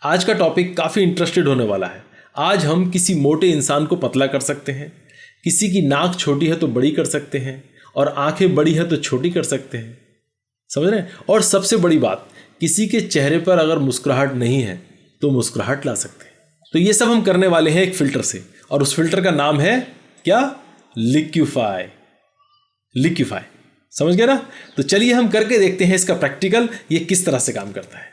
आज का टॉपिक काफ़ी इंटरेस्टेड होने वाला है। आज हम किसी मोटे इंसान को पतला कर सकते हैं, किसी की नाक छोटी है तो बड़ी कर सकते हैं, और आंखें बड़ी है तो छोटी कर सकते हैं। समझ रहे हैं? और सबसे बड़ी बात, किसी के चेहरे पर अगर मुस्कुराहट नहीं है तो मुस्कुराहट ला सकते हैं। तो ये सब हम करने वाले हैं एक फ़िल्टर से, और उस फिल्टर का नाम है क्या? लिक्विफाई। लिक्विफाई, समझ गए ना? तो चलिए हम करके देखते हैं इसका प्रैक्टिकल, ये किस तरह से काम करता है।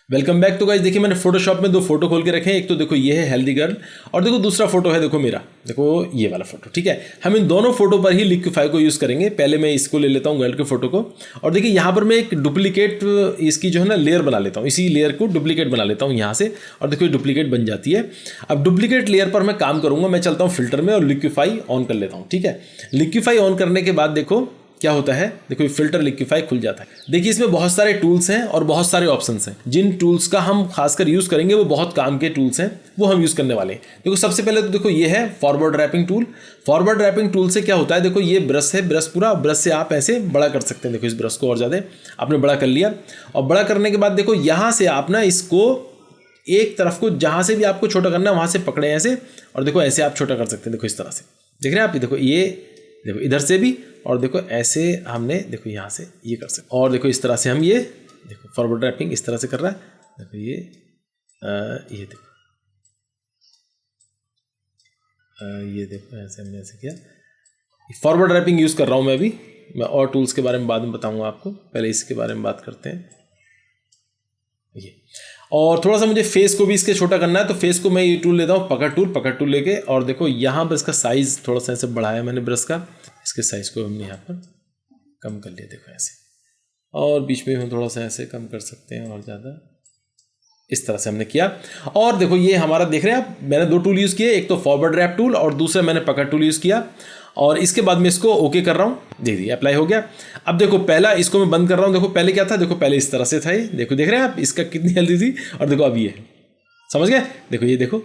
Welcome back. तो गाइस देखिए, मैंने फोटोशॉप में 2 फोटो खोल के रखे हैं। एक तो देखो ये है हेल्दी गर्ल, और देखो दूसरा फोटो है देखो मेरा, देखो ये वाला फोटो। ठीक है, हम इन दोनों फोटो पर ही लिक्विफाई को यूज़ करेंगे। पहले मैं इसको ले लेता हूँ गर्ल के फोटो को, और देखिए यहाँ पर मैं एक डुप्लीकेट इसकी जो है ना लेयर बना लेता हूँ। इसी लेयर को डुप्लीकेट बना लेता हूँ यहाँ से, और देखो ये डुप्लीकेट बन जाती है। अब डुप्लीकेट लेयर पर मैं काम करूँगा। मैं चलता हूँ फिल्टर में और लिक्विफाई ऑन कर लेता हूँ। ठीक है, लिक्विफाई ऑन करने के बाद देखो क्या होता है, देखो ये फिल्टर लिक्विफाई खुल जाता है। देखिए इसमें बहुत सारे टूल्स हैं और बहुत सारे ऑप्शंस हैं। जिन टूल्स का हम खासकर यूज़ करेंगे वो बहुत काम के टूल्स हैं, वो हम यूज़ करने वाले हैं। देखो सबसे पहले तो देखो ये है forward wrapping tool. Forward wrapping tool से क्या होता है, देखो ये ब्रश है, ब्रश पूरा ब्रश से आप ऐसे बड़ा कर सकते हैं। देखो इस ब्रश को और ज़्यादा आपने बड़ा कर लिया, और बड़ा करने के बाद देखो यहाँ से आप ना इसको एक तरफ को जहाँ से भी आपको छोटा करना है वहाँ से पकड़े ऐसे, और देखो ऐसे आप छोटा कर सकते हैं। देखो इस तरह से देख रहे हैं आप, देखो ये देखो इधर से भी, और देखो ऐसे हमने देखो यहाँ से ये कर सकते, और देखो इस तरह से हम ये देखो फॉरवर्ड रैपिंग इस तरह से कर रहा है। देखो ये देखो ये देखो ऐसे हमने ऐसे किया। फॉरवर्ड रैपिंग यूज़ कर रहा हूँ मैं अभी। मैं और टूल्स के बारे में बाद में बताऊँगा आपको, पहले इसके बारे में बात करते हैं। ये और थोड़ा सा मुझे फेस को भी इसके छोटा करना है, तो फेस को मैं ये टूल लेता हूँ, पकड़ टूल लेके, और देखो यहाँ पर इसका साइज़ थोड़ा सा ऐसे बढ़ाया मैंने ब्रश का। इसके साइज़ को हमने यहाँ पर कम कर लिया, देखो ऐसे, और बीच में हम थोड़ा सा ऐसे कम कर सकते हैं और ज़्यादा, इस तरह से हमने किया। और देखो ये हमारा देख रहे हैं आप, मैंने 2 टूल यूज़ किए, एक तो फॉरवर्ड रैप टूल और दूसरा मैंने पकड़ टूल यूज़ किया। और इसके बाद मैं इसको ओके कर रहा हूँ। देखिए अप्लाई हो गया। अब देखो पहला इसको मैं बंद कर रहा हूँ। देखो पहले क्या था, देखो पहले इस तरह से था ये, देखो देख रहे हैं आप इसका कितनी हेल्दी थी, और देखो अब ये समझ गए। देखो ये देखो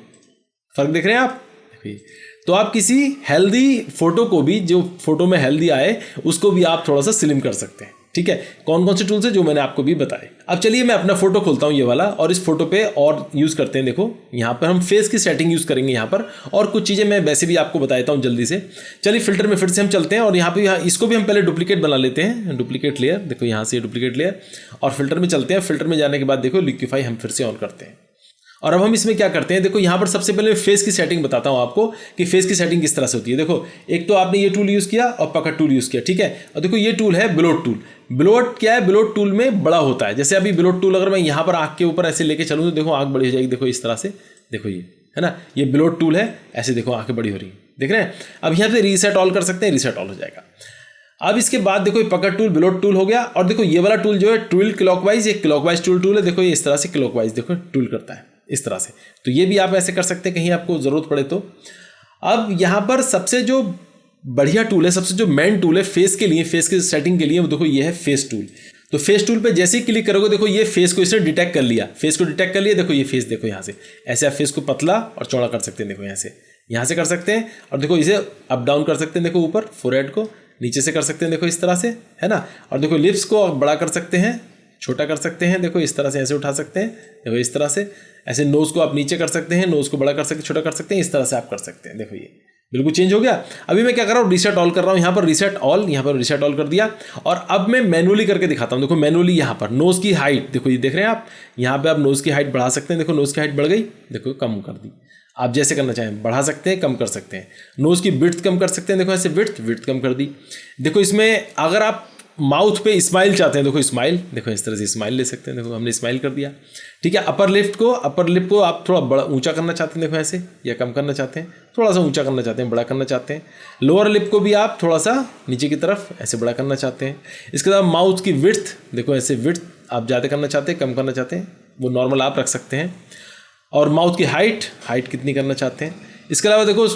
फर्क देख रहे हैं आप, देखो ये। तो आप किसी हेल्दी फोटो को भी, जो फोटो में हेल्दी आए, उसको भी आप थोड़ा सा स्लिम कर सकते हैं। ठीक है, कौन कौन से टूल्स है जो मैंने आपको भी बताए। अब चलिए मैं अपना फोटो खोलता हूँ ये वाला, और इस फोटो पे और यूज़ करते हैं। देखो यहाँ पर हम फेस की सेटिंग यूज़ करेंगे यहाँ पर, और कुछ चीज़ें मैं वैसे भी आपको बता देता हूँ जल्दी से। चलिए फिल्टर में फिर से हम चलते हैं, और यहाँ पे इसको भी हम पहले डुप्लीकेट बना लेते हैं, डुप्लीकेट लेयर। देखो यहाँ से डुप्लीकेट लेयर, और फिल्टर में चलते हैं। फिल्टर में जाने के बाद देखो लिक्विफाई हम फिर से ऑन करते हैं, और अब हम इसमें क्या करते हैं, देखो यहाँ पर सबसे पहले फेस की सेटिंग बताता हूँ आपको कि फेस की सेटिंग किस तरह से होती है। देखो एक तो आपने ये टूल यूज़ किया और पकड़ टूल यूज़ किया, ठीक है। और देखो ये टूल है ब्लोट टूल। ब्लोट क्या है, ब्लोट टूल में बड़ा होता है। जैसे अभी ब्लोट टूल अगर मैं यहाँ पर आँख के ऊपर ऐसे लेके चलूँ तो देखो आँख बड़ी हो जाएगी, देखो इस तरह से, देखो ये है ना, ये ब्लोट टूल है। ऐसे देखो आँखें बड़ी हो रही है, देख रहे हैं। अब यहाँ से रीसेट ऑल कर सकते हैं, रीसेट ऑल हो जाएगा। अब इसके बाद देखो ये पकड़ टूल ब्लोट टूल हो गया, और देखो ये वाला टूल जो है टूल क्लॉकवाइज, ये क्लॉकवाइज टूल है। देखो ये इस तरह से क्लॉकवाइज देखो टूल करता है इस तरह से। तो ये भी आप ऐसे कर सकते हैं कहीं आपको ज़रूरत पड़े तो। अब यहाँ पर सबसे जो बढ़िया टूल है, सबसे जो मेन टूल है फेस के लिए, फेस की सेटिंग के लिए, वो देखो ये है फेस टूल। तो फेस टूल पे जैसे ही क्लिक करोगे देखो ये फेस को इसने डिटेक्ट कर लिया, फेस को डिटेक्ट कर लिया। देखो ये फेस, देखो यहाँ से ऐसे आप फेस को पतला और चौड़ा कर सकते हैं। देखो यहाँ से कर सकते हैं, और देखो इसे अप डाउन कर सकते हैं। देखो ऊपर फोरहेड को नीचे से कर सकते हैं, देखो इस तरह से, है ना। और देखो लिप्स को बड़ा कर सकते हैं, छोटा कर सकते हैं। देखो इस तरह से ऐसे उठा सकते हैं, देखो इस तरह से। ऐसे नोज़ को आप नीचे कर सकते हैं, नोज़ को बड़ा कर सकते हैं, छोटा कर सकते हैं, इस तरह से आप कर सकते हैं। देखो ये बिल्कुल चेंज हो गया। अभी मैं क्या कर रहा हूँ, रीसेट ऑल कर रहा हूँ। यहाँ पर रीसेट ऑल, यहाँ पर रीसेट ऑल कर दिया, और अब मैं मैनुअली करके दिखाता हूँ। देखो मैनुअली यहाँ पर नोज़ की हाइट, देखो ये देख रहे हैं आप, यहाँ पे आप नोज़ की हाइट बढ़ा सकते हैं। देखो नोज़ की हाइट बढ़ गई, देखो कम कर दी। आप जैसे करना चाहें बढ़ा सकते हैं, कम कर सकते हैं। नोज़ की विड्थ कम कर सकते हैं, देखो ऐसे विड्थ कम कर दी। देखो इसमें अगर आप माउथ पे स्माइल चाहते हैं, देखो स्माइल, देखो इस तरह से स्माइल ले सकते हैं। देखो हमने स्माइल कर दिया, ठीक है। अपर लिप को आप थोड़ा बड़ा ऊंचा करना चाहते हैं, देखो ऐसे, या कम करना चाहते हैं, थोड़ा सा ऊंचा करना चाहते हैं, बड़ा करना चाहते हैं। लोअर लिप को भी आप थोड़ा सा नीचे की तरफ ऐसे बड़ा करना चाहते हैं। इसके बाद माउथ की विड्थ, देखो ऐसे विड्थ आप ज़्यादा करना चाहते हैं, कम करना चाहते हैं, वो नॉर्मल आप रख सकते हैं। और माउथ की हाइट कितनी करना चाहते हैं। इसके अलावा देखो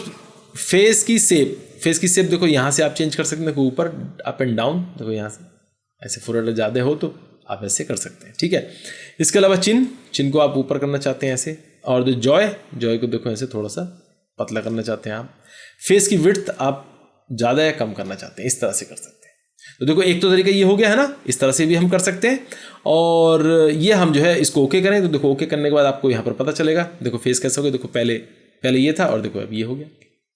फेस की शेप देखो यहाँ से आप चेंज कर सकते हैं। देखो ऊपर अप एंड डाउन, देखो यहाँ से ऐसे फोरहेड ज़्यादा हो तो आप ऐसे कर सकते हैं, ठीक है। इसके अलावा चिन को आप ऊपर करना चाहते हैं ऐसे, और जो जॉय को देखो ऐसे थोड़ा सा पतला करना चाहते हैं आप। फेस की विड्थ आप ज़्यादा या कम करना चाहते हैं, इस तरह से कर सकते हैं। तो देखो एक तो तरीका ये हो गया है ना, इस तरह से भी हम कर सकते हैं। और ये हम जो है इसको ओके करें तो देखो ओके करने के बाद आपको यहाँ पर पता चलेगा, देखो फेस कैसा हो गया, देखो पहले ये था और देखो अब ये हो गया,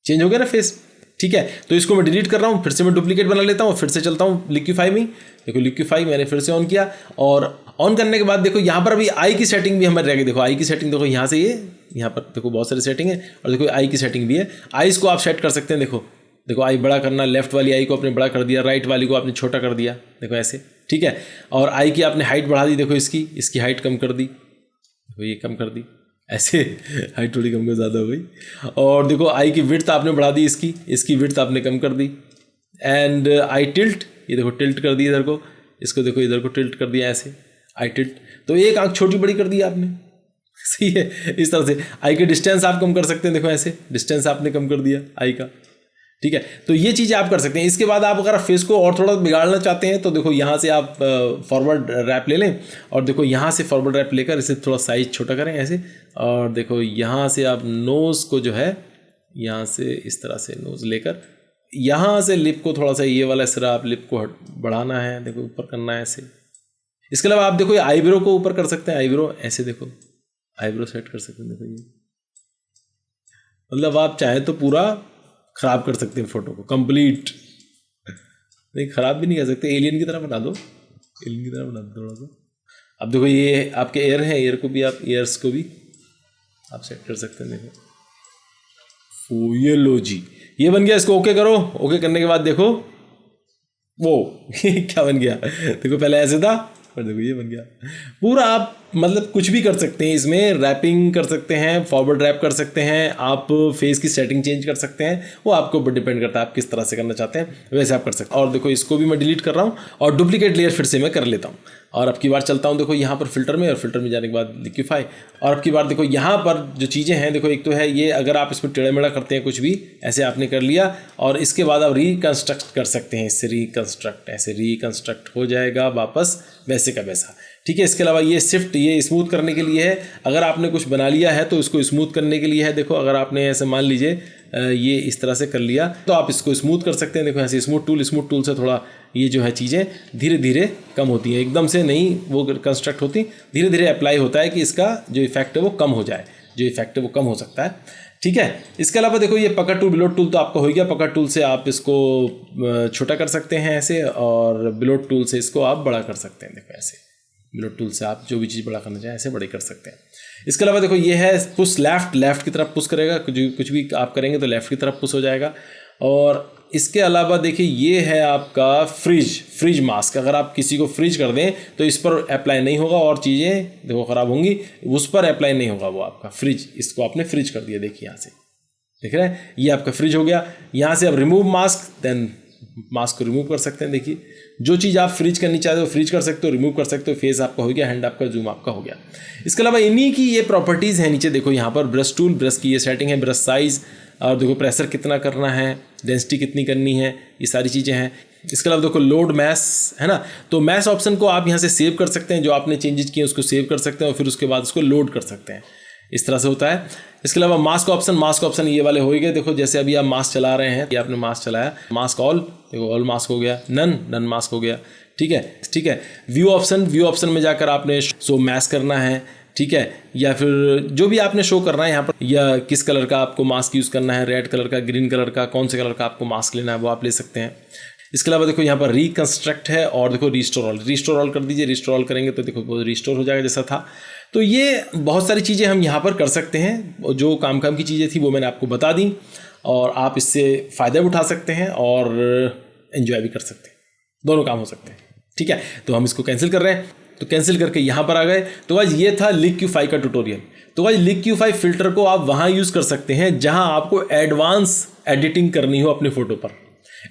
चेंज हो गया ना फेस। ठीक है, तो इसको मैं डिलीट कर रहा हूँ, फिर से मैं डुप्लीकेट बना लेता हूँ, फिर से चलता हूँ लिक्विफाई में। देखो लिक्विफाई मैंने फिर से ऑन किया और ऑन करने के बाद देखो यहाँ पर अभी आई की सेटिंग भी हमारे रह गई। देखो आई की सेटिंग देखो यहाँ से ये यहाँ पर देखो बहुत सारी सेटिंग है और देखो आई की सेटिंग भी है। आईज को आप सेट कर सकते हैं। देखो आई बड़ा करना, लेफ्ट वाली आई को आपने बड़ा कर दिया, राइट वाली को आपने छोटा कर दिया, देखो ऐसे। ठीक है, और आई की आपने हाइट बढ़ा दी, देखो इसकी हाइट कम कर दी, देखो ये कम कर दी, ऐसे हाइट थोड़ी कम कर ज़्यादा हो गई। और देखो आई की विड्थ आपने बढ़ा दी, इसकी विड्थ आपने कम कर दी। एंड आई टिल्ट, ये देखो टिल्ट कर दी इधर को, इसको देखो इधर को टिल्ट कर दिया ऐसे, आई टिल्ट। तो एक आंख छोटी बड़ी कर दी आपने, सही है। इस तरह से आई के डिस्टेंस आप कम कर सकते हैं, देखो ऐसे डिस्टेंस आपने कम कर दिया आई का। ठीक है, तो ये चीज़ें आप कर सकते हैं। इसके बाद आप अगर फेस को और थोड़ा बिगाड़ना चाहते हैं तो देखो यहाँ से आप फॉरवर्ड रैप ले लें और देखो यहाँ से फॉरवर्ड रैप लेकर इसे थोड़ा साइज छोटा करें ऐसे। और देखो यहाँ से आप नोज़ को जो है यहाँ से इस तरह से नोज़ लेकर यहाँ से लिप को थोड़ा सा ये वाला सिरा आप लिप को बढ़ाना है, देखो ऊपर करना है ऐसे। इसके अलावा आप देखो आईब्रो को ऊपर कर सकते हैं, आईब्रो ऐसे देखो आईब्रो सेट कर सकते हैं। देखो ये मतलब आप चाहे तो पूरा खराब कर सकते हैं फोटो को, कंप्लीट नहीं, खराब भी नहीं कर सकते, एलियन की तरह बना दो, एलियन की तरह बना दो थोड़ा सा। अब देखो ये आपके एयर है, एयर को भी आप ईयर्स को भी आप सेट कर सकते हैं। देखो ये लो जी, ये बन गया। इसको ओके करो, ओके करने के बाद देखो वो क्या बन गया, देखो पहले ऐसे था और देखो ये बन गया पूरा। आप मतलब कुछ भी कर सकते हैं इसमें, रैपिंग कर सकते हैं, फॉरवर्ड रैप कर सकते हैं, आप फेस की सेटिंग चेंज कर सकते हैं, वो आपके ऊपर डिपेंड करता है आप किस तरह से करना चाहते हैं, वैसे आप कर सकते हैं। और देखो इसको भी मैं डिलीट कर रहा हूँ और डुप्लीकेट लेयर फिर से मैं कर लेता हूँ और अब की बार चलता हूँ देखो यहाँ पर फिल्टर में, और फिल्टर में जाने के बाद लिक्विफाई। और अब की बार देखो यहाँ पर जो चीज़ें हैं, देखो एक तो है ये, अगर आप इसमें टेढ़ा मेढ़ा करते हैं कुछ भी ऐसे आपने कर लिया और इसके बाद आप रिकन्स्ट्रक्ट कर सकते हैं, इससे रिकन्स्ट्रक्ट, ऐसे रिकन्स्ट्रक्ट हो जाएगा वापस वैसे का वैसा। ठीक है, इसके अलावा ये शिफ्ट, ये स्मूथ करने के लिए है। अगर आपने कुछ बना लिया है तो इसको स्मूथ करने के लिए है। देखो अगर आपने ऐसे मान लीजिए ये इस तरह से कर लिया तो आप इसको स्मूथ कर सकते हैं। देखो ऐसे स्मूथ टूल से थोड़ा ये जो है चीज़ें धीरे धीरे कम होती हैं, एकदम से नहीं वो कंस्ट्रक्ट होती, धीरे धीरे अप्लाई होता है कि इसका जो इफेक्ट है वो कम हो जाए, जो इफेक्ट है वो कम हो सकता है। ठीक है, इसके अलावा देखो ये पकड़ टूल, बिलोट टूल तो आपका हो गया। पकड़ टूल से आप इसको छोटा कर सकते हैं ऐसे, और बिलोट टूल से इसको आप बड़ा कर सकते हैं। देखो ऐसे बिलोट टूल से आप जो भी चीज़ बड़ा करना चाहें ऐसे बड़े कर सकते हैं। इसके अलावा देखो ये है पुश लेफ्ट की तरफ पुश करेगा, कुछ भी आप करेंगे तो लेफ्ट की तरफ पुश हो जाएगा। और इसके अलावा देखिए ये है आपका फ्रीज मास्क। अगर आप किसी को फ्रीज कर दें तो इस पर अप्लाई नहीं होगा और चीज़ें देखो ख़राब होंगी, उस पर अप्लाई नहीं होगा वो आपका फ्रीज। इसको आपने फ्रीज कर दिया, देखिए यहाँ से देख रहे हैं ये आपका फ्रीज हो गया। यहाँ से आप रिमूव मास्क, देन मास्क को रिमूव कर सकते हैं। देखिए जो चीज़ आप फ्रीज करनी चाहते हो फ्रीज कर सकते हो, रिमूव कर सकते हो। फेस आपका हो गया, हैंड आपका, जूम आपका हो गया। इसके अलावा इन्हीं की ये प्रॉपर्टीज़ हैं नीचे देखो यहाँ पर ब्रश टूल, ब्रश की ये सेटिंग है, ब्रश साइज़, और देखो प्रेशर कितना करना है, डेंसिटी कितनी करनी है, ये सारी चीज़ें हैं। इसके अलावा देखो लोड मैस है ना, तो मैस ऑप्शन को आप यहाँ से सेव कर सकते हैं, जो आपने चेंजेस किए उसको सेव कर सकते हैं और फिर उसके बाद उसको लोड कर सकते हैं, इस तरह से होता है। इसके अलावा मास्क ऑप्शन ये वाले हो गए। देखो जैसे अभी आप मास्क चला रहे हैं, ये आपने मास्क चलाया, मास्क ऑल, देखो ऑल मास्क हो गया, नन मास्क हो गया। ठीक है। व्यू ऑप्शन में जाकर आपने शो मैस्क करना है, ठीक है, या फिर जो भी आपने शो करना है यहाँ पर, या किस कलर का आपको मास्क यूज़ करना है, रेड कलर का, ग्रीन कलर का, कौन से कलर का आपको मास्क लेना है वो आप ले सकते हैं। इसके अलावा देखो यहाँ पर रिकंस्ट्रक्ट है और देखो रिस्टोर ऑल कर दीजिए। रिस्टोर ऑल करेंगे तो देखो वो रिस्टोर हो जाएगा जैसा था। तो ये बहुत सारी चीज़ें हम यहाँ पर कर सकते हैं। जो काम की चीज़ें थी वो मैंने आपको बता दी और आप इससे फ़ायदा भी उठा सकते हैं और एंजॉय भी कर सकते हैं, दोनों काम हो सकते हैं। ठीक है, तो हम इसको कैंसिल कर रहे हैं, तो कैंसिल करके यहाँ पर आ गए। तो आज ये था लिक्विफाई का ट्यूटोरियल। तो आज लिक्विफाई फिल्टर को आप वहाँ यूज़ कर सकते हैं जहाँ आपको एडवांस एडिटिंग करनी हो अपने फ़ोटो पर।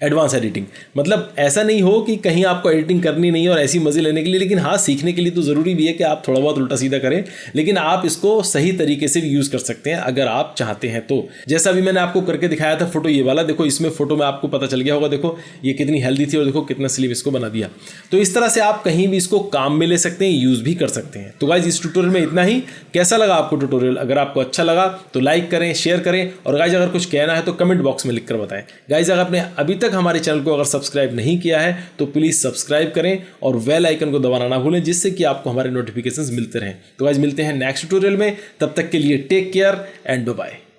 एडवांस एडिटिंग मतलब ऐसा नहीं हो कि कहीं आपको एडिटिंग करनी नहीं है और ऐसी मज़े लेने के लिए, लेकिन हाँ सीखने के लिए तो ज़रूरी भी है कि आप थोड़ा बहुत उल्टा सीधा करें, लेकिन आप इसको सही तरीके से भी यूज़ कर सकते हैं अगर आप चाहते हैं तो। जैसा अभी मैंने आपको करके दिखाया था फोटो ये वाला, देखो इसमें फोटो में आपको पता चल गया होगा, देखो ये कितनी हेल्दी थी और देखो कितना स्लिम इसको बना दिया। तो इस तरह से आप कहीं भी इसको काम में ले सकते हैं, यूज़ भी कर सकते हैं। तो गाइज इस ट्यूटोरियल में इतना ही। कैसा लगा आपको ट्यूटोरियल? अगर आपको अच्छा लगा तो लाइक करें, शेयर करें, और गाइज अगर कुछ कहना है तो कमेंट बॉक्स में लिखकर बताएं। गाइज अगर आपने अभी तक हमारे चैनल को अगर सब्सक्राइब नहीं किया है तो प्लीज़ सब्सक्राइब करें और बेल आइकन को दबाना ना भूलें, जिससे कि आपको हमारे नोटिफिकेशंस मिलते रहें। तो गाइज मिलते हैं नेक्स्ट ट्यूटोरियल में, तब तक के लिए टेक केयर एंड बाय।